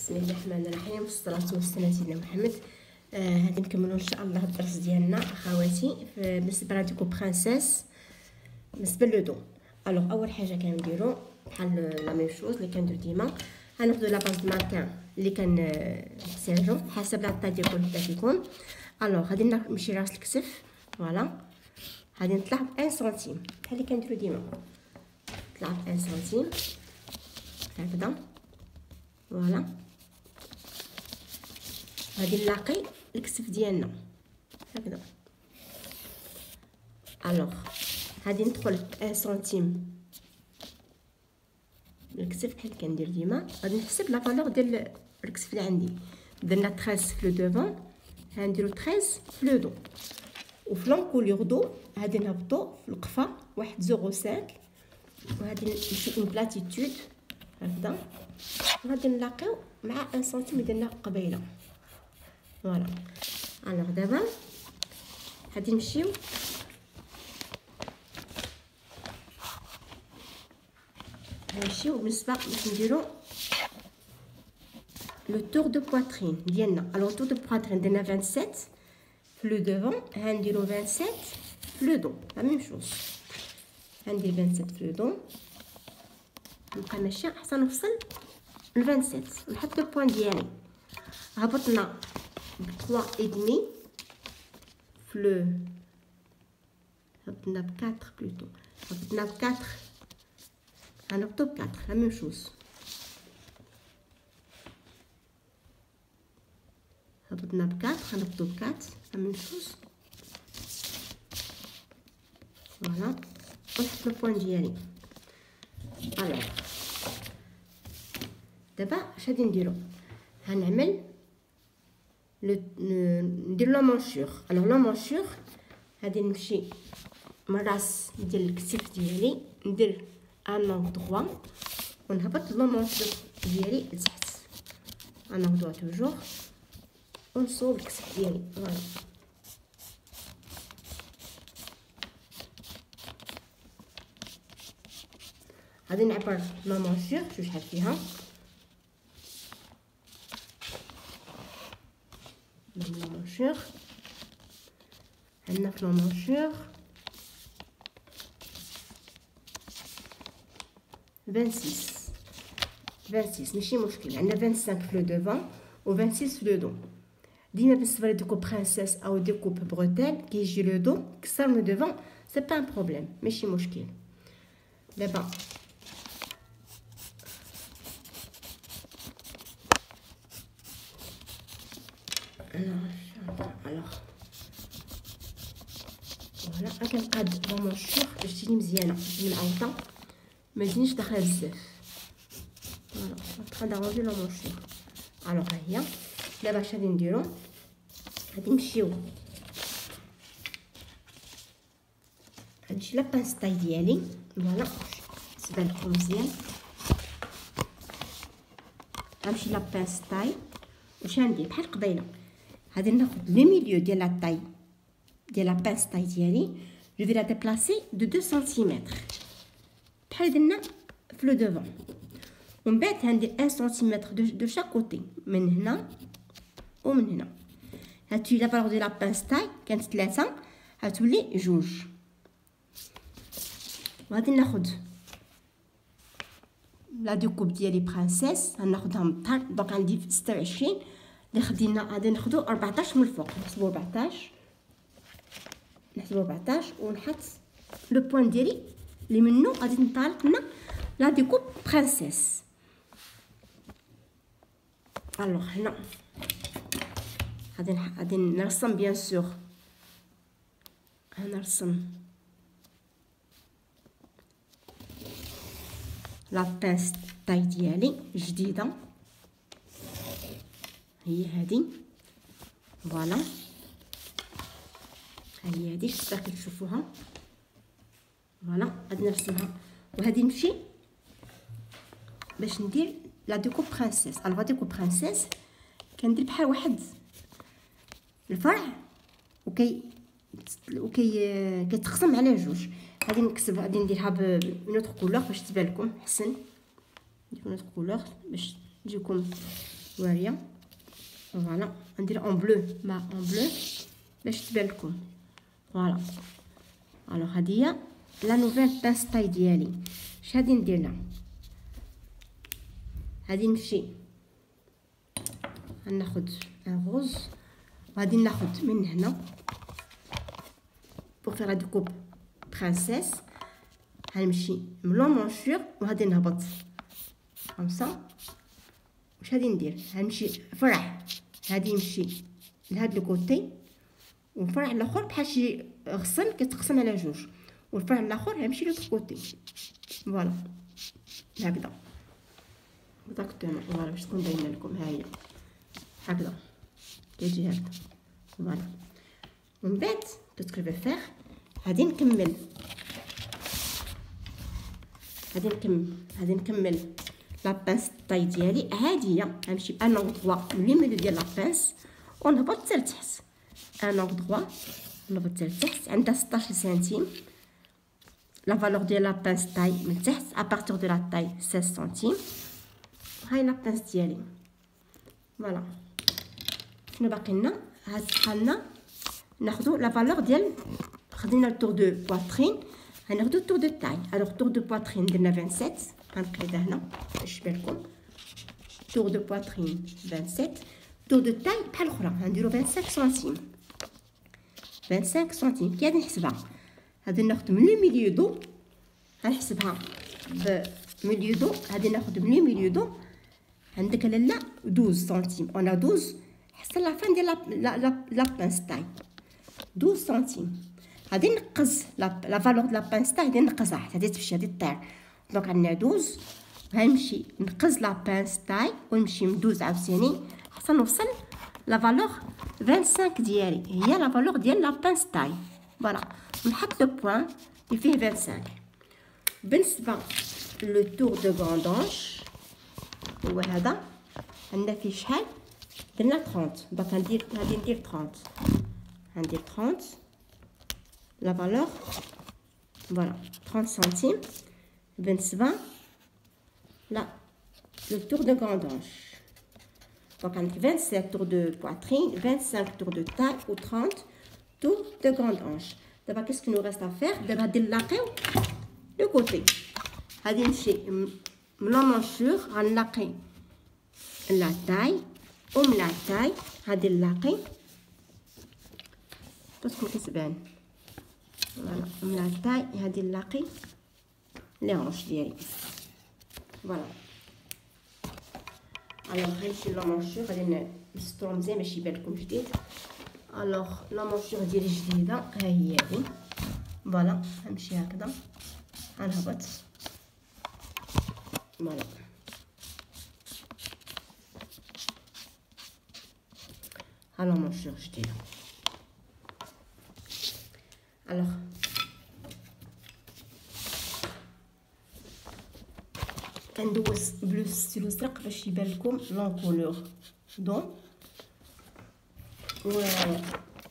بسم الله الرحمن الرحيم والصلاة والسلام على سيدنا محمد. غادي نكملوا ان شاء الله الدرس ديالنا اخواتي بالنسبه لهاديكو برانسيس بالنسبه لو دو. الوغ اول حاجه كنديروا بحال لا ميم شوز اللي كندير ديما، غناخذوا لا باز ماركان اللي كنسيرجو حسب لا طاي ديالكم حتى كيكون. الوغ غادي نمشي راس الكتف، فوالا غادي نطلع ب 1 سنتيم بحال اللي كنديروا ديما، نطلع ب 1 سنتيم هكذا، فوالا غادي نلاقي الكتف ديالنا هكذا. الوغ غادي ندخل ب 1 سنتيم الكتف بحال كندير ديما، غادي نحسب لا فالور ديال الكتف اللي عندي. درنا 13 في لو دوفون، غنديرو 13 في لو دو، وفي لونكولور دو غادي نهبطو في القفا واحد 0.5 وغادي نمشيو اون بلاتيتود هكذا، غادي نلاقيو مع 1 سنتيم اللي درنا قبيله، فوالا. الوغ دابا غادي نمشيو بالنسبه باش نديرو لو تور دو بواترين ديالنا. الوغ تور دو بواترين درنا 27 في لو دوفون، غنديرو 27 في لو دو، لا ميم شوز. غندير 27 في لو دو، نبقى ماشيه حتى نوصل ل 27 ونحط لو بوين ديالي. هبطنا ب 3 et demi في لو، هبطنا ب 4 بلوتو، هبطنا ب 4، غنهبطو ب 4 لا ميم شوز. هبطنا ب 4 غنهبطو ب 4 لا ميم شوز، فوالا، ونحط لو بوين ديالي. الوغ دابا اش غادي نديرو؟ غنعمل ندير لا مونشور. الوغ لا مونشور غادي نمشي من الراس ديال الكتف ديالي، ندير ان اونغ دروا ونهبط لا مونشور ديالي لتحت، ان اونغ دروا توجور، ونصوب الكتف ديالي، فوالا. غادي نعبر لا مونشور، شوف شحال فيها، لا مونشور عندنا في لا مونشور 26 ماشي مشكل، عندنا 25 في لو دوفون و 26 في لو دو. ديما بالنسبه لديكو برانسيس او ديكو بروتيل كيجي لو دو كسر لو دوفون، سي با ان بروبليم، ماشي مشكل. دابا الوغ فوالا كنقاد لا مونشور باش تجيني مزيانه، تجيني معوطه، ما تجينيش داخله بزاف، فوالا. نبقى دارونجي لا مونشور. الوغ ها هي. دابا اش غادي نديرو؟ غادي نمشيو غنمشي لا بانستاي ديالي، فوالا تبان لكم مزيان. غنمشي لا بانستاي، واش غندير بحال قبيله؟ غادي ناخد لي ميليو ديال لا طاي ديال لا بانستاي ديالي، جو في لا ديبلاسي دو 2 سنتيمتر بحال درنا في لو دوفون، ومن بعد غندير 1 سنتيمتر دو شاك كوتي، من هنا ومن هنا. هاتولي لا فالور ديال لا بانستاي كانت 3، هتولي 2. وغادي ناخد لا دوكوب ديالي برانسيس، غناخدها من الظهر. دونك عندي 26 اللي خدينا، غادي ناخدو 14 من الفوق، نحسبو 14، نحسبو 14 ونحط لو بوين ديالي اللي منو غادي تنطلق لنا لا ديكوب برانسيس. الوغ هنا غادي نرسم بيان سور، غنرسم لا بانس طاي ديالي جديده، هي هادي، فوالا. ها هي هادي شفتها كتشوفوها، فوالا. غادي نرسمها وغادي نمشي باش ندير لا ديكو برانسيس. الوغ ديكو برانسيس كندير بحال واحد الفرع كيتقسم على 2. غادي نكتب، غادي نديرها بنوتر كولور باش تبان لكم احسن، ندير نوتر كولور باش تجيكم واعيه. فوالا ندير اون بلو مع اون بلو باش تبان لكم. فوالا الوغ هادي هي لا نوفيل بانس طاي ديالي. اش غادي ندير لها؟ غادي نمشي غناخد ان غوز وغادي ناخد من هنا بوغ فيغ لا ديكوب برانسيس. غنمشي من لو مونشور وغادي نهبط خمسة. واش غادي ندير؟ غنمشي فرع غادي يمشي لهاد الكوتي والفرع الاخر بحال شي غصن كتقسم على جوج والفرع الاخر غيمشي لو كوتي. فوالا هكذا اكزاكتومون. فوالا باش تكون باينه لكم. ها هي هكذا كيجي هكذا. فوالا ومن بعد تسكو جو فيغ غادي نكمل لا بانس طاي ديالي. هادي هي غنمشي بان اونغ دغوا من لي ميلو ديال لا بانس ونهبط حتى لتحت. ان اونغ دغوا نهبط حتى لتحت. عندها 16 سنتيم لا فالور ديال لا بانس طاي من تحت ابارتيغ دو لا طاي 16 سنتيم. هاي لا بانس ديالي. فوالا شنو باقي لنا؟ بقالنا ناخذ لا فالور ديال خدينا التور دو بواترين غناخذ التور دو طاي. الوغ تور دو بواترين درنا 27 غنقيدها هنا باش يبان لكم. تور دو بواترين 27. تور دو طاي بحال الاخرى غنديرو 25 سنتيم. 25 سنتيم كي غادي نحسبها غادي ناخذ من لو ميليو دو. غنحسبها بميليو دو. غادي ناخذ من لو ميليو دو عندك لاله 12 سنتيم. اون 12 حتى لا فان ديال لا بانس طاي 12 سنتيم. غادي نقص لا فالور د لا بانس طاي غادي نقصها حتى غادي تمشي غادي طير. دونك عندنا 12 غنمشي نقص لا بانس طاي ونمشي من 12 عاوتاني حتى نوصل لا فالور 25 ديالي. هي لا فالور ديال لا بانس طاي. فوالا نحط لو بوين اللي فيه 25. بالنسبه لو تور دو غوندونش هو هذا عندنا فيه شحال؟ درنا 30. دونك غادي ندير 30. غندير 30 لا فالور. فوالا 30 سنتيم بالنسبه لا لو تور دو غوندونش. دونك عندك 27 تور دو بواترين 25 تور دو طاي و 30 تور دو غوندونش. دابا كيسكو نو ريست ا فيغ؟ دابا غادي نلاقيو لو كوتي. غادي نمشي من لا مونشور غنلاقي لا طاي ومن لا طاي غادي نلاقي باسكو كتبان. فوالا من لا طاي غادي نلاقي لي هونش ديالي. فوالا الوغ غنمشي لا مونشور غادي نسترو مزيان باش يبان لكم جديد. الوغ لا مونشور ديالي جديده ها هي هادي. فوالا غنمشي هكذا غنهبط. فوالا ها لا مونشور جديده. الوغ كندوز بلو ستيلو زرق باش يبان لكم لون كولور دون. و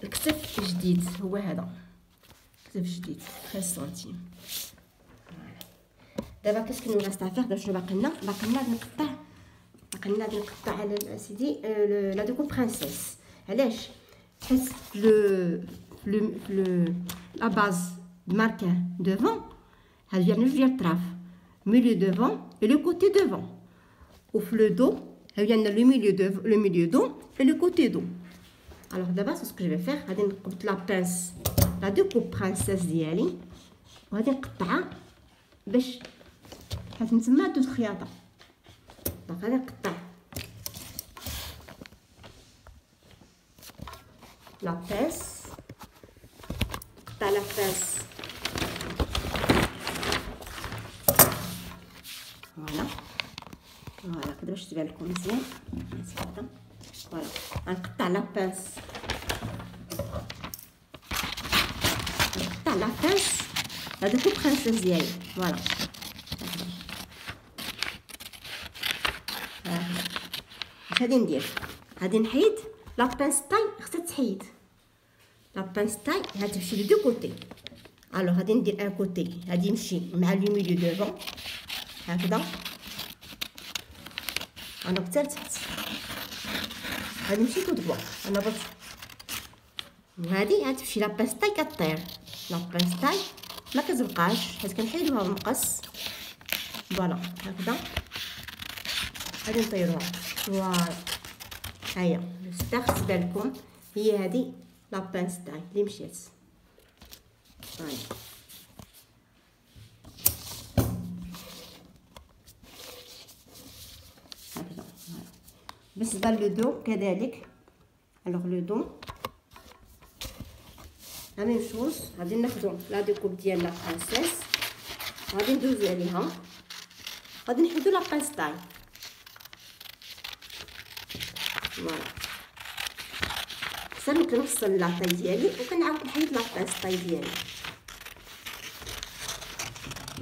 الكتف جديد هو هذا كتف جديد 13 سنتيم. دابا كيسكو نو لاست افير دابا شنو باقي لنا؟ باقي لنا غادي نقطع على سيدي لا ديكو برانسيس. علاش؟ حيت لا باز ماركه دوفون هادي يعني جوج ديال الطراف milieu devant et le côté devant. Au le dos, il y a le milieu dos et le côté dos. Alors d'abord, ce que je vais faire, je vais couper la pince, la découpe princesse ديالي وغادي نقطعها باش حيت نتما دوز خياطه. دونك غادي نقطع لا pince, نقطع لا pince. فوالا كدا باش تبان لكم مزيان. فوالا غنقطع لا بانس. نقطع لا بانس هذوك البرانسيس ديالي. فوالا اش غادي ندير؟ غادي نحيد لا بانس طاي. خصها تحيد لا بانس طاي غتمشي لي دو كوتي. الوغ غادي ندير ان كوتي غادي يمشي مع لو ميليو دوفون هكذا انا بتا لتحت. هادي ماشي كدبه، انا بط. وهادي غتمشي لاباس طاي كطير. لاباس طاي ما كتبقاش حيت كنحيدوها بالمقص. فوالا هكذا غادي نطيروها. فوالا هيا جيسبيغ تبان لكم. هي هادي لاباس طاي اللي مشات. هاي هكذا. بالنسبه للدو كذلك. الوغ لو دو لا ميم شوز. غادي ناخدو لا ديكوب ديال لا برانسيس، غادي ندوزو عليها، غادي نحيدو لاباس طاي. فوالا حتى كنوصل لاطاي ديالي وكنعاود نحيد لاباس طاي ديالي.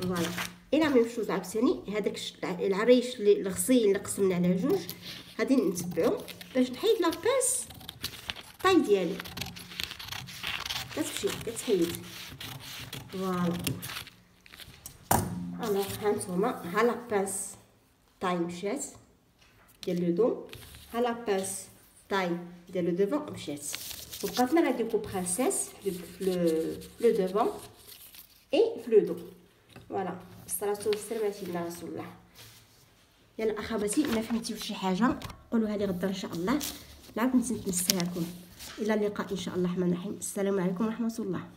فوالا اي لا ميم شوز عاوتاني. هذاك العريش اللي الغسيل اللي قسمنا على جوج غادي نتبعو باش نحيد لاباس طاي ديالي. كتمشي كتحيد. فوالا الوغ هانتوما ها لاباس طاي مشات ديال لو دو، ها لاباس طاي ديال لو دوفون مشات، وبقات لنا لا ديكو برانسيس في لو دوفون اي في لو دو. فوالا الصلاة والسلام على سيدنا رسول الله. يلا اخواتي الا فهمتيو شي حاجه قولوها لي غدا ان شاء الله، نعاود نمسيها لكم. الى اللقاء ان شاء الله الرحمن الرحيم. السلام عليكم ورحمه الله.